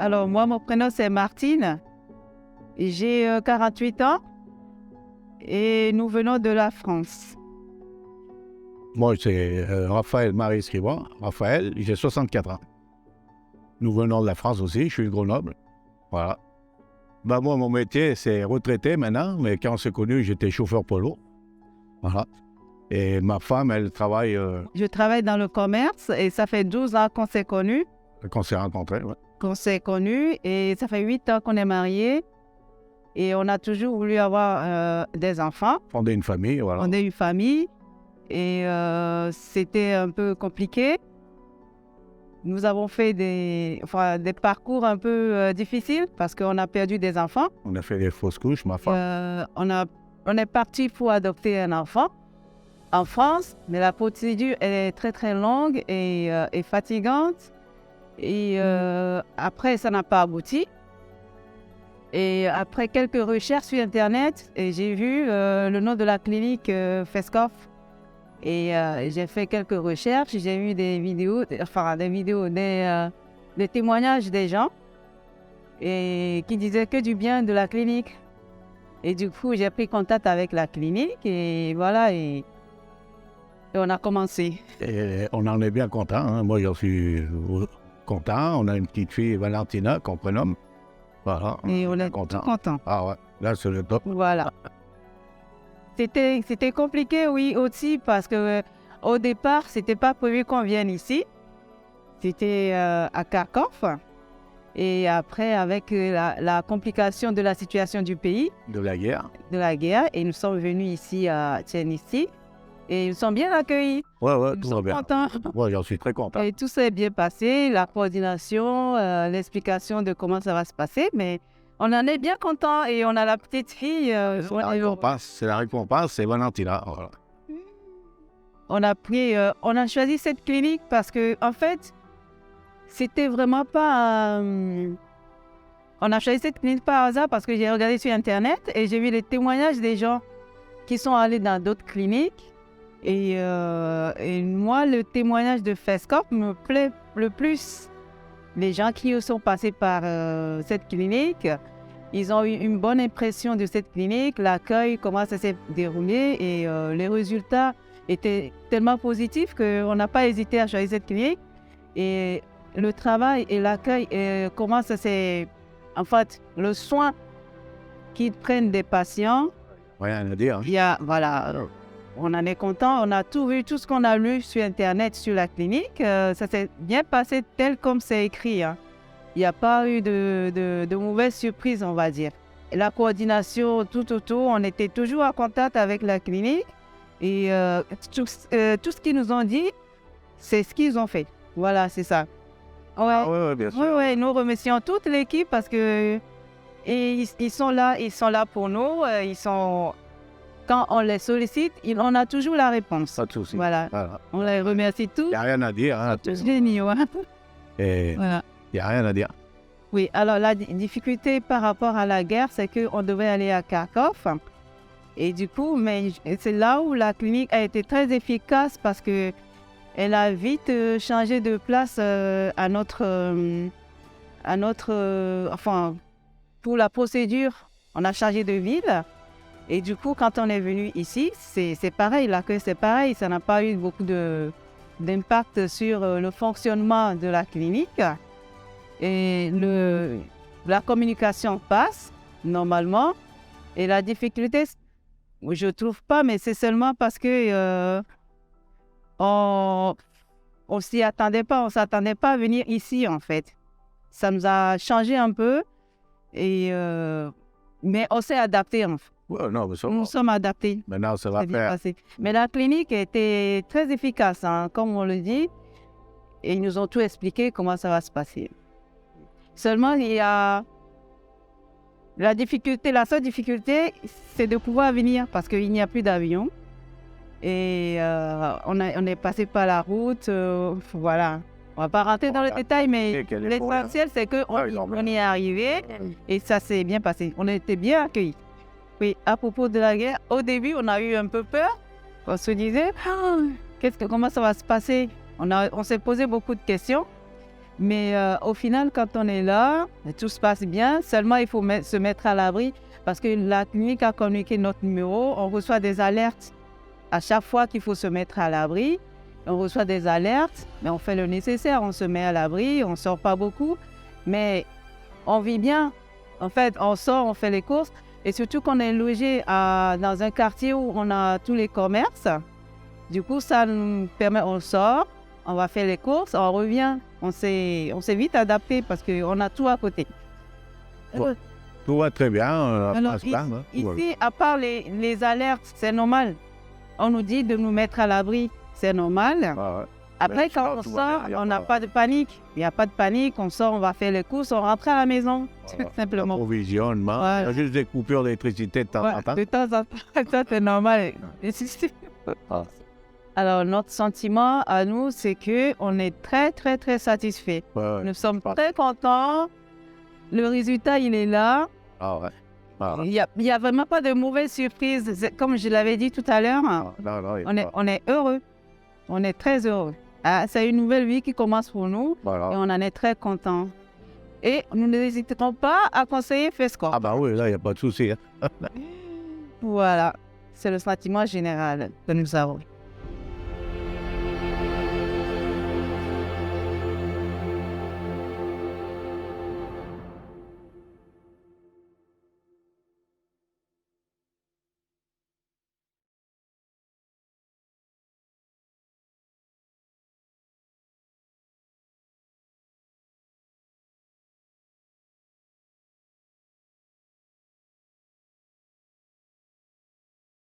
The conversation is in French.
Alors, moi, mon prénom, c'est Martine. J'ai 48 ans et nous venons de la France. Moi, c'est Raphaël Marie Scrivant. Raphaël, j'ai 64 ans. Nous venons de la France aussi, je suis de Grenoble. Voilà. Moi, mon métier, c'est retraité maintenant, mais quand on s'est connus, j'étais chauffeur polo. Voilà. Et ma femme, elle travaille, Je travaille dans le commerce et ça fait 12 ans qu'on s'est connus. qu'on s'est rencontrés. Ouais. Et ça fait 8 ans qu'on est mariés. Et on a toujours voulu avoir des enfants. Fonder une famille, voilà. On est une famille et c'était un peu compliqué. Nous avons fait des parcours un peu difficiles parce qu'on a perdu des enfants. On a fait des fausses couches, ma femme. On est parti pour adopter un enfant en France, mais la procédure elle est très très longue et fatigante. Et après, ça n'a pas abouti. Et après quelques recherches sur Internet, j'ai vu le nom de la clinique Fescoff. Et j'ai fait quelques recherches, j'ai vu des témoignages des gens et qui disaient que du bien de la clinique. Et du coup, j'ai pris contact avec la clinique et voilà, et on a commencé. Et on en est bien content. Hein. Moi, j'en suis content. On a une petite fille, Valentina, qu'on prénomme. Voilà. Et on est content. Ah ouais, là, c'est le top. Voilà. C'était compliqué, oui, aussi, parce que au départ, c'était pas prévu qu'on vienne ici. C'était à Kharkov. Et après, avec la complication de la situation du pays, De la guerre. et nous sommes venus ici à Tchernihiv. Et ils sont bien accueillis. Ouais, Nous tout va sommes bien. contents. Moi, j'en suis très content. Et tout s'est bien passé, la coordination, l'explication de comment ça va se passer. Mais on en est bien content et on a la petite fille. C'est la récompense, c'est Valentina. Voilà. On a choisi cette clinique parce que, en fait, c'était vraiment pas. On a choisi cette clinique par hasard parce que j'ai regardé sur Internet et j'ai vu les témoignages des gens qui sont allés dans d'autres cliniques. Et moi, le témoignage de Fescoff me plaît le plus. Les gens qui sont passés par cette clinique, ils ont eu une bonne impression de cette clinique, l'accueil, comment ça s'est déroulé et les résultats étaient tellement positifs qu'on n'a pas hésité à choisir cette clinique. Et le travail et l'accueil, comment ça s'est... En fait, le soin qu'ils prennent des patients. Rien à dire. Voilà, on en est content. On a tout vu, tout ce qu'on a lu sur Internet, sur la clinique. Ça s'est bien passé tel comme c'est écrit. Hein. Il n'y a pas eu de mauvaises surprises, on va dire. Et la coordination tout autour, on était toujours en contact avec la clinique. Et tout ce qu'ils nous ont dit, c'est ce qu'ils ont fait. Voilà, c'est ça. Ouais, bien sûr. Oui, nous remercions toute l'équipe parce que ils sont là pour nous. Quand on les sollicite, on a toujours la réponse. Pas de souci. Voilà. On les remercie tous. Il n'y a rien à dire. Hein, tous géniaux. Hein. Et voilà. Il n'y a rien à dire. Oui, alors la difficulté par rapport à la guerre, c'est qu'on devait aller à Kharkov. Et du coup, mais c'est là où la clinique a été très efficace parce que elle a vite changé de place pour la procédure, on a changé de ville. Et du coup, quand on est venu ici, c'est pareil, l'accueil c'est pareil, ça n'a pas eu beaucoup d'impact sur le fonctionnement de la clinique. Et la communication passe normalement. Et la difficulté, je trouve pas, mais c'est seulement parce que on s'y attendait pas, on s'attendait pas à venir ici en fait. Ça nous a changé un peu, mais on s'est adapté en fait. Ouais, non, nous sommes adaptés. Maintenant, ça va faire. Mais la clinique était très efficace, hein, comme on le dit, et ils nous ont tout expliqué comment ça va se passer. Seulement, il y a la seule difficulté, c'est de pouvoir venir parce qu'il n'y a plus d'avion. Et on est passé par la route, voilà. On ne va pas rentrer dans le détail, mais l'essentiel, c'est qu'on y est arrivé et ça s'est bien passé. On était bien accueillis. Oui, à propos de la guerre, au début, on a eu un peu peur. On se disait, comment ça va se passer? On s'est posé beaucoup de questions. Mais au final, quand on est là, tout se passe bien. Seulement, il faut se mettre à l'abri parce que la clinique a communiqué notre numéro. On reçoit des alertes à chaque fois qu'il faut se mettre à l'abri. On reçoit des alertes, mais on fait le nécessaire. On se met à l'abri, on ne sort pas beaucoup. Mais on vit bien. En fait, on sort, on fait les courses. Et surtout qu'on est logé dans un quartier où on a tous les commerces. Du coup, ça nous permet, on sort, on va faire les courses, on revient. On s'est vite adapté parce qu'on a tout à côté. Bon, tout va très bien. Alors, ici, à part les alertes, c'est normal. On nous dit de nous mettre à l'abri, c'est normal. Ah ouais. Après, quand on sort, on n'a pas de panique. Il n'y a pas de panique, on sort, on va faire les courses, on rentre à la maison, Voilà. simplement. Approvisionnement. Ouais. Il y a juste des coupures d'électricité de temps en temps. De temps en temps, ça c'est normal. Ah. Alors, notre sentiment à nous, c'est qu'on est très, très, très satisfait. Ouais. Nous sommes très contents. Le résultat, il est là. Ah ouais. Ah. Il n'y a vraiment pas de mauvaise surprise. Comme je l'avais dit tout à l'heure, Non, il y a pas. on est heureux. On est très heureux. Ah, c'est une nouvelle vie qui commence pour nous Voilà. et on en est très contents. Et nous n'hésiterons pas à conseiller FESCOR. Ah bah oui, là, il n'y a pas de souci. Hein. Voilà, c'est le sentiment général que nous avons.